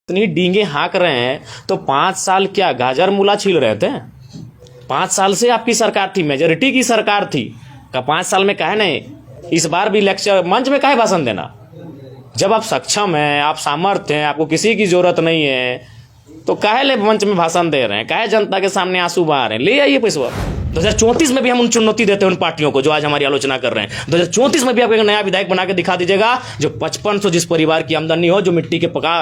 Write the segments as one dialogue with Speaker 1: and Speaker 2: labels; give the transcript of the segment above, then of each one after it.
Speaker 1: इतनी डींगे हाँक रहे हैं तो 5 साल क्या गाजर मूला छील रहे थे? 5 साल से आपकी सरकार थी, मेजोरिटी की सरकार थी का 5 साल में काहे नहीं? इस बार भी लेक्चर मंच में काहे भाषण देना? जब आप सक्षम हैं, आप सामर्थ्य हैं, आपको किसी की जरूरत नहीं है तो काहे ले मंच में भाषण दे रहे हैं? काहे जनता के सामने आंसू बहा रहे हैं? ले आइए पैसा। 2034 में भी हम उन चुनौती देते हैं उन पार्टियों को जो आज हमारी आलोचना कर रहे हैं। 2034 में भी आप एक नया विधायक बना के दिखा दीजिएगा जो 5500 जिस परिवार की आमदनी हो, जो मिट्टी के पका,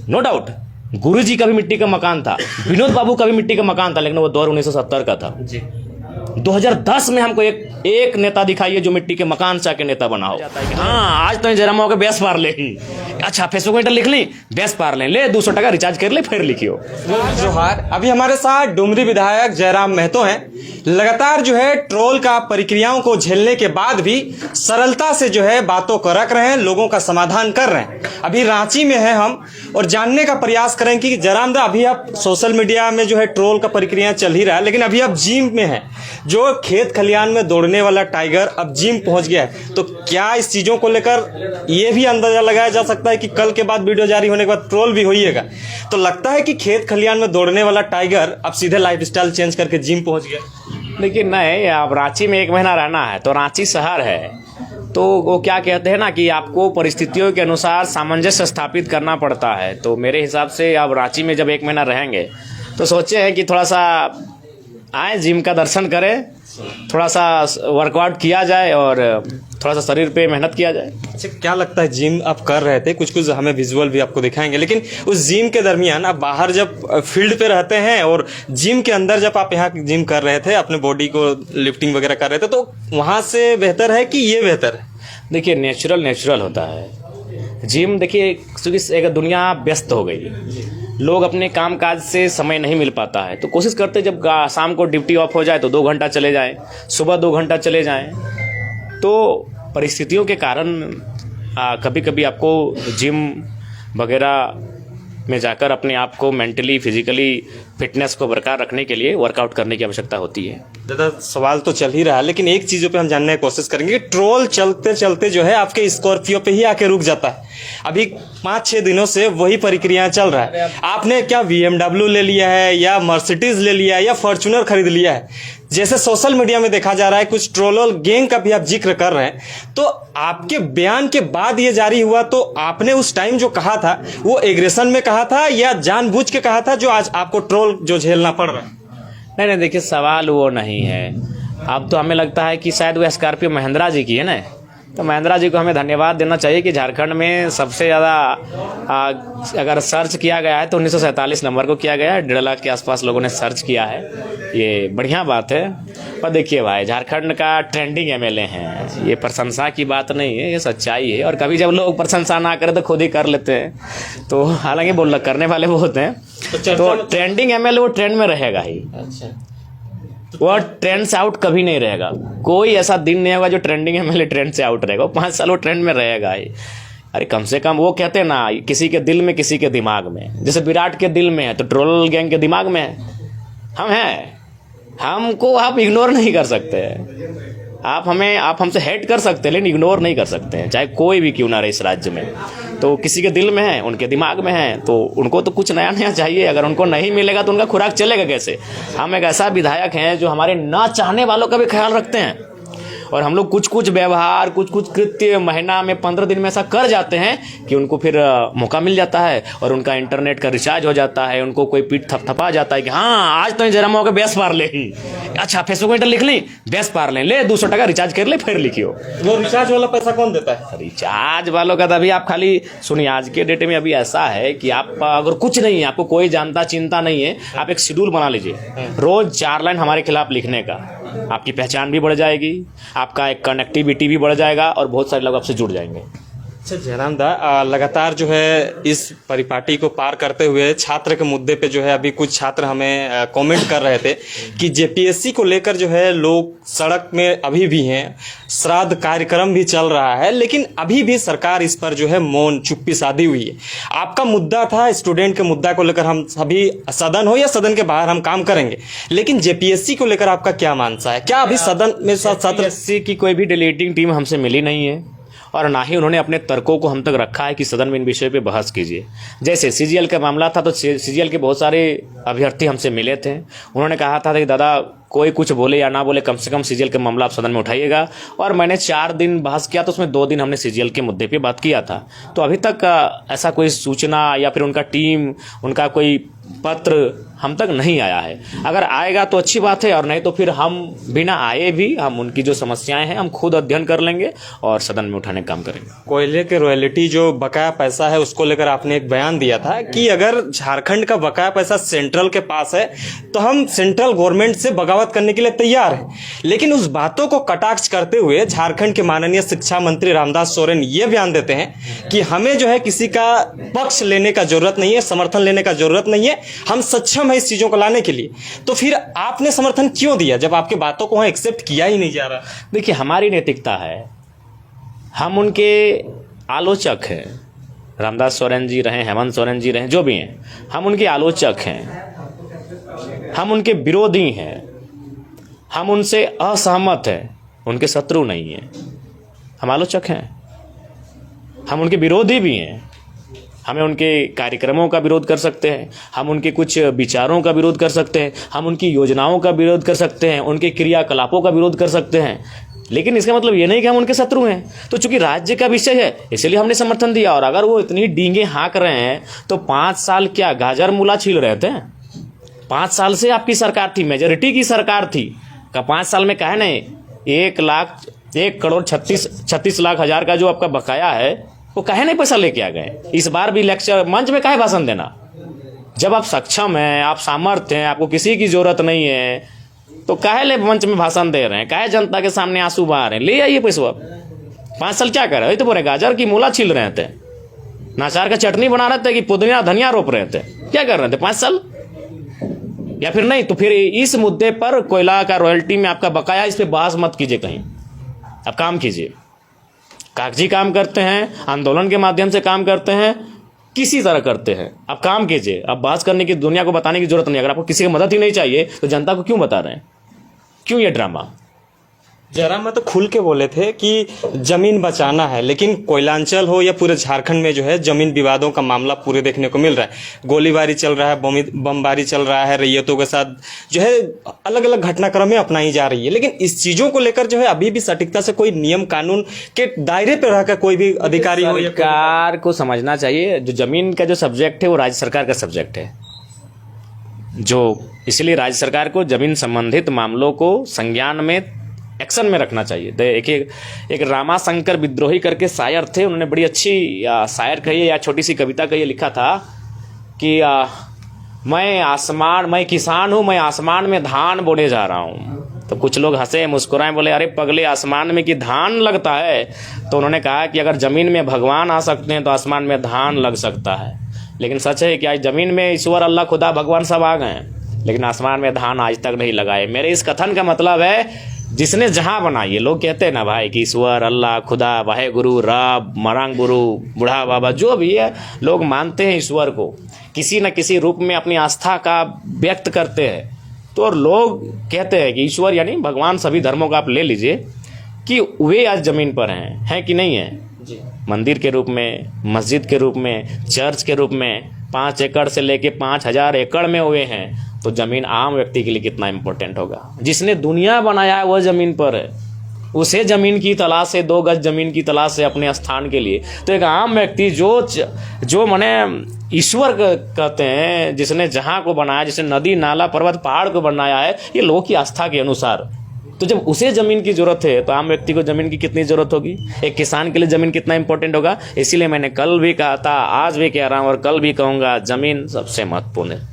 Speaker 1: नो डाउट गुरुजी का भी मिट्टी का मकान था, विनोद बाबू का भी मिट्टी का मकान था, लेकिन वो दौर 1970 का था जी। 2010 में हमको एक नेता दिखाइए जो मिट्टी के मकान से आके नेता बना हो। हाँ, आज तो जरा मौके बेस पार ले ही, अच्छा फेसबुक में लिख ली, बेस पार ले 200 टका रिचार्ज कर ले, फिर लिखियो।
Speaker 2: जोहार। अभी हमारे साथ डुमरी विधायक जयराम महतो हैं। लगातार जो है ट्रोल का प्रक्रियाओं को झेलने के बाद भी सरलता से जो है बातों को रख रहे हैं, लोगों का समाधान कर रहे हैं। अभी रांची में है हम और जानने का प्रयास करें कि जयराम दा, अभी आप सोशल मीडिया में जो है ट्रोल का प्रक्रिया चल ही रहा है, लेकिन अभी आप जिम में है, जो खेत खलियान में दौड़ने वाला टाइगर अब जिम पहुंच गया है, तो क्या इस चीजों को लेकर यह भी अंदाजा लगाया जा सकता है कि कल के बाद वीडियो जारी होने के बाद ट्रोल भी होइएगा? तो लगता है कि खेत खलियान में दौड़ने वाला टाइगर अब सीधे लाइफस्टाइल चेंज करके जिम पहुंच गया।
Speaker 1: लेकिन नहीं, आप रांची में 1 महीना रहना है तो रांची शहर है, तो वो क्या कहते हैं ना कि आपको परिस्थितियों के अनुसार सामंजस्य स्थापित करना पड़ता है। तो मेरे हिसाब से अब रांची में जब 1 महीना रहेंगे तो सोचे हैं कि थोड़ा सा आए, जिम का दर्शन करें, थोड़ा सा वर्कआउट किया जाए और थोड़ा सा शरीर पे मेहनत किया जाए।
Speaker 2: अच्छा, क्या लगता है जिम आप कर रहे थे, कुछ हमें विजुअल भी आपको दिखाएंगे, लेकिन उस जिम के दरमियान आप बाहर जब फील्ड पे रहते हैं और जिम के अंदर जब आप यहाँ जिम कर रहे थे, अपने बॉडी को लिफ्टिंग वगैरह कर रहे थे, तो वहाँ से बेहतर है कि ये बेहतर है?
Speaker 1: देखिए, नेचुरल होता है जिम। देखिए, क्योंकि एक दुनिया व्यस्त हो गई, लोग अपने काम काज से समय नहीं मिल पाता है, तो कोशिश करते जब शाम को ड्यूटी ऑफ हो जाए तो 2 घंटा चले जाएं, सुबह 2 घंटा चले जाएं। तो परिस्थितियों के कारण कभी कभी आपको जिम वगैरह में जाकर अपने आप को मेंटली फिजिकली फिटनेस को बरकरार रखने के लिए वर्कआउट करने की आवश्यकता होती है।
Speaker 2: दादा, सवाल तो चल ही रहा है, लेकिन एक चीज़ों पे हम जानने की कोशिश करेंगे। ट्रोल चलते चलते जो है आपके स्कॉर्पियो पे ही आके रुक जाता है। अभी 5-6 दिनों से वही प्रक्रिया चल रहा है। आपने क्या BMW ले लिया है या मर्सिडीज ले लिया है या फॉर्च्यूनर खरीद लिया है? जैसे सोशल मीडिया में देखा जा रहा है, कुछ ट्रोलर गैंग का भी आप जिक्र कर रहे हैं, तो आपके बयान के बाद ये जारी हुआ, तो आपने उस टाइम जो कहा था वो एग्रेशन में कहा था या जानबूझ के कहा था जो आज आपको ट्रोल जो झेलना पड़ रहा है?
Speaker 1: नहीं, देखिए, सवाल वो नहीं है। अब तो हमें लगता है कि शायद वो स्कॉर्पियो महिंद्रा जी की है ना, तो महिंद्रा जी को हमें धन्यवाद देना चाहिए कि झारखंड में सबसे ज़्यादा अगर सर्च किया गया है तो 1947 नंबर को किया गया है। 1.5 लाख के आसपास लोगों ने सर्च किया है, ये बढ़िया बात है। पर देखिए भाई, झारखंड का ट्रेंडिंग MLA हैं, ये प्रशंसा की बात नहीं है, ये सच्चाई है। और कभी जब लोग प्रशंसा ना करें तो खुद ही कर लेते हैं, तो हालांकि करने वाले बहुत हैं, तो ट्रेंडिंग MLA वो ट्रेंड में रहेगा ही। अच्छा, वो ट्रेंड से आउट कभी नहीं रहेगा। कोई ऐसा दिन नहीं होगा जो ट्रेंडिंग MLA ट्रेंड से आउट रहेगा। 5 साल वो ट्रेंड में रहेगा ही। अरे कम से कम वो कहते हैं ना, किसी के दिल में, किसी के दिमाग में। जैसे विराट के दिल में है तो ट्रोल गैंग के दिमाग में है। हम हैं, हमको आप इग्नोर नहीं कर सकते। आप हमसे हेट कर सकते हैं, लेकिन इग्नोर नहीं कर सकते हैं, चाहे कोई भी क्यों ना रहे इस राज्य में। तो किसी के दिल में है, उनके दिमाग में है, तो उनको तो कुछ नया चाहिए। अगर उनको नहीं मिलेगा तो उनका खुराक चलेगा कैसे? हम एक ऐसा विधायक हैं जो हमारे ना चाहने वालों का भी ख्याल रखते हैं, और हम लोग कुछ व्यवहार, कुछ कृत्य महीना में 15 दिन में ऐसा कर जाते हैं कि उनको फिर मौका मिल जाता है और उनका इंटरनेट का रिचार्ज हो जाता है। उनको कोई पीठ थपथपा जाता है कि हाँ, आज तो जरा मौके बेस पार ले ही, अच्छा फेसबुक में लिख ली, बेस पार ले 200 टका रिचार्ज कर ले, फिर लिखियो।
Speaker 2: वो रिचार्ज वाला पैसा कौन देता है?
Speaker 1: रिचार्ज वालों का तो अभी आप खाली सुनिए, आज के डेट में अभी ऐसा है कि आप अगर कुछ नहीं है, आपको कोई जानता चिंता नहीं है, आप एक शेड्यूल बना लीजिए, रोज 4 लाइन हमारे खिलाफ लिखने का। आपकी पहचान भी बढ़ जाएगी, आपका एक कनेक्टिविटी भी बढ़ जाएगा और बहुत सारे लोग आपसे जुड़ जाएंगे।
Speaker 2: अच्छा जयराम दा, लगातार जो है इस परिपाटी को पार करते हुए छात्र के मुद्दे पे जो है अभी कुछ छात्र हमें कमेंट कर रहे थे कि जेपीएससी को लेकर जो है लोग सड़क में अभी भी हैं, श्राद्ध कार्यक्रम भी चल रहा है, लेकिन अभी भी सरकार इस पर जो है मौन चुप्पी साधी हुई है। आपका मुद्दा था स्टूडेंट के मुद्दा को लेकर हम सभी सदन हो या सदन के बाहर हम काम करेंगे, लेकिन जेपीएससी को लेकर आपका क्या मानसा है? क्या अभी सदन में छात्र
Speaker 1: की कोई भी डिलीटिंग टीम हमसे मिली नहीं है और ना ही उन्होंने अपने तर्कों को हम तक रखा है कि सदन में इन विषयों पे बहस कीजिए। जैसे सीजीएल का मामला था तो सीजीएल के बहुत सारे अभ्यर्थी हमसे मिले थे, उन्होंने कहा था कि दादा कोई कुछ बोले या ना बोले, कम से कम सीजीएल का मामला आप सदन में उठाइएगा। और मैंने 4 दिन बहस किया तो उसमें 2 दिन हमने सीजीएल के मुद्दे पे बात किया था। तो अभी तक ऐसा कोई सूचना या फिर उनका टीम, उनका कोई पत्र हम तक नहीं आया है। अगर आएगा तो अच्छी बात है, और नहीं तो फिर हम बिना आए भी हम उनकी जो समस्याएं हैं हम खुद अध्ययन कर लेंगे और सदन में उठाने का काम करेंगे।
Speaker 2: कोयले के रॉयल्टी जो बकाया पैसा है उसको लेकर आपने एक बयान दिया था कि अगर झारखंड का बकाया पैसा सेंट्रल के पास है तो हम सेंट्रल गवर्नमेंट से बगावत करने के लिए तैयार हैं। लेकिन उस बातों को कटाक्ष करते हुए झारखंड के माननीय शिक्षा मंत्री रामदास सोरेन ये बयान देते हैं कि हमें जो है किसी का पक्ष लेने का जरूरत नहीं है, समर्थन लेने का जरूरत नहीं है, हम सक्षम है इस चीजों को लाने के लिए। तो फिर आपने समर्थन क्यों दिया जब आपके बातों को वहां एक्सेप्ट किया ही नहीं जा रहा?
Speaker 1: देखिए, हमारी नैतिकता है, हम उनके आलोचक हैं। रामदास सोरेन जी रहे, हेमंत सोरेन जी रहे, जो भी हैं, हम उनके आलोचक हैं, हम उनके विरोधी हैं, हम उनसे असहमत हैं, उनके शत्रु नहीं हैं। हम आलोचक हैं, हम उनके विरोधी भी हैं। हमें उनके कार्यक्रमों का विरोध कर सकते हैं, हम उनके कुछ विचारों का विरोध कर सकते हैं, हम उनकी योजनाओं का विरोध कर सकते हैं, उनके क्रियाकलापों का विरोध कर सकते हैं, लेकिन इसका मतलब ये नहीं कि हम उनके शत्रु हैं। तो चूंकि राज्य का विषय है इसलिए हमने समर्थन दिया। और अगर वो इतनी डींगे हाँक रहे हैं तो 5 साल क्या गाजर मूला छील रहे थे? 5 साल से आपकी सरकार थी, मेजोरिटी की सरकार थी। का 5 साल में कहे नहीं 1,36,00,000 का जो आपका बकाया है वो काहे नहीं पैसा लेके आ गए? इस बार भी लेक्चर मंच में काहे भाषण देना? जब आप सक्षम हैं, आप सामर्थ्य हैं, आपको किसी की जरूरत नहीं है, तो काहे ले मंच में भाषण दे रहे हैं? काहे जनता के सामने आंसू बहा रहे हैं? ले आइए पैसा। 5 साल क्या कर रहे तो बोले गाजर की मूला छील रहे थे, नाचार का चटनी बना रहे थे कि पुदीना धनिया रोप रहे थे? क्या कर रहे थे 5 साल? या फिर नहीं तो फिर इस मुद्दे पर कोयला का रॉयल्टी में आपका बकाया, इस पर बहस मत कीजिए। कहीं आप काम कीजिए, कागजी काम करते हैं, आंदोलन के माध्यम से काम करते हैं, किसी तरह करते हैं, आप काम कीजिए। आप बहस करने की, दुनिया को बताने की जरूरत नहीं। अगर आपको किसी की मदद ही नहीं चाहिए तो जनता को क्यों बता रहे हैं? क्यों ये ड्रामा?
Speaker 2: जयराम मैं तो खुल के बोले थे कि जमीन बचाना है, लेकिन कोयलांचल हो या पूरे झारखंड में जो है जमीन विवादों का मामला पूरे देखने को मिल रहा है। गोलीबारी चल रहा है, बमबारी चल रहा है, रैयतों के साथ जो है अलग अलग घटनाक्रमें अपनाई जा रही है। लेकिन इस चीजों को लेकर जो है अभी भी सटीकता से कोई नियम कानून के दायरे पर रहकर कोई भी अधिकारी हो,
Speaker 1: सरकार को समझना चाहिए जो जमीन का जो सब्जेक्ट है वो राज्य सरकार का सब्जेक्ट है, जो इसलिए राज्य सरकार को जमीन संबंधित मामलों को संज्ञान में, एक्शन में रखना चाहिए। एक रामाशंकर विद्रोही करके शायर थे, उन्होंने बड़ी अच्छी शायर कही या छोटी सी कविता कही, लिखा था कि मैं किसान हूँ, मैं आसमान में धान बोने जा रहा हूँ। तो कुछ लोग हंसे मुस्कुराए, बोले अरे पगले आसमान में कि धान लगता है? तो उन्होंने कहा कि अगर जमीन में भगवान आ सकते हैं तो आसमान में धान लग सकता है। लेकिन सच है कि आज जमीन में ईश्वर, अल्लाह, खुदा, भगवान सब आ गए हैं, लेकिन आसमान में धान आज तक नहीं लगाए। मेरे इस कथन का मतलब है जिसने जहां बनाई है, लोग कहते हैं ना भाई कि ईश्वर, अल्लाह, खुदा, वाहे गुरु, रब, मरांग गुरु, बूढ़ा बाबा, जो भी है, लोग मानते हैं ईश्वर को, किसी न किसी रूप में अपनी आस्था का व्यक्त करते हैं। तो और लोग कहते हैं कि ईश्वर यानी भगवान, सभी धर्मों का आप ले लीजिए, कि वे आज जमीन पर हैं कि नहीं है? मंदिर के रूप में, मस्जिद के रूप में, चर्च के रूप में 5 एकड़ से लेके 5,000 एकड़ में हुए हैं। तो जमीन आम व्यक्ति के लिए कितना इंपॉर्टेंट होगा? जिसने दुनिया बनाया है वह जमीन पर है, उसे जमीन की तलाश है, 2 गज जमीन की तलाश है अपने स्थान के लिए। तो एक आम व्यक्ति जो माने ईश्वर कहते हैं, जिसने जहां को बनाया, जिसने नदी, नाला, पर्वत, पहाड़ को बनाया है, ये लोगों की आस्था के अनुसार, तो जब उसे जमीन की जरूरत है तो आम व्यक्ति को जमीन की कितनी जरूरत होगी? एक किसान के लिए जमीन कितना इंपॉर्टेंट होगा? इसीलिए मैंने कल भी कहा था, आज भी कह रहा हूं और कल भी कहूंगा, जमीन सबसे महत्वपूर्ण है।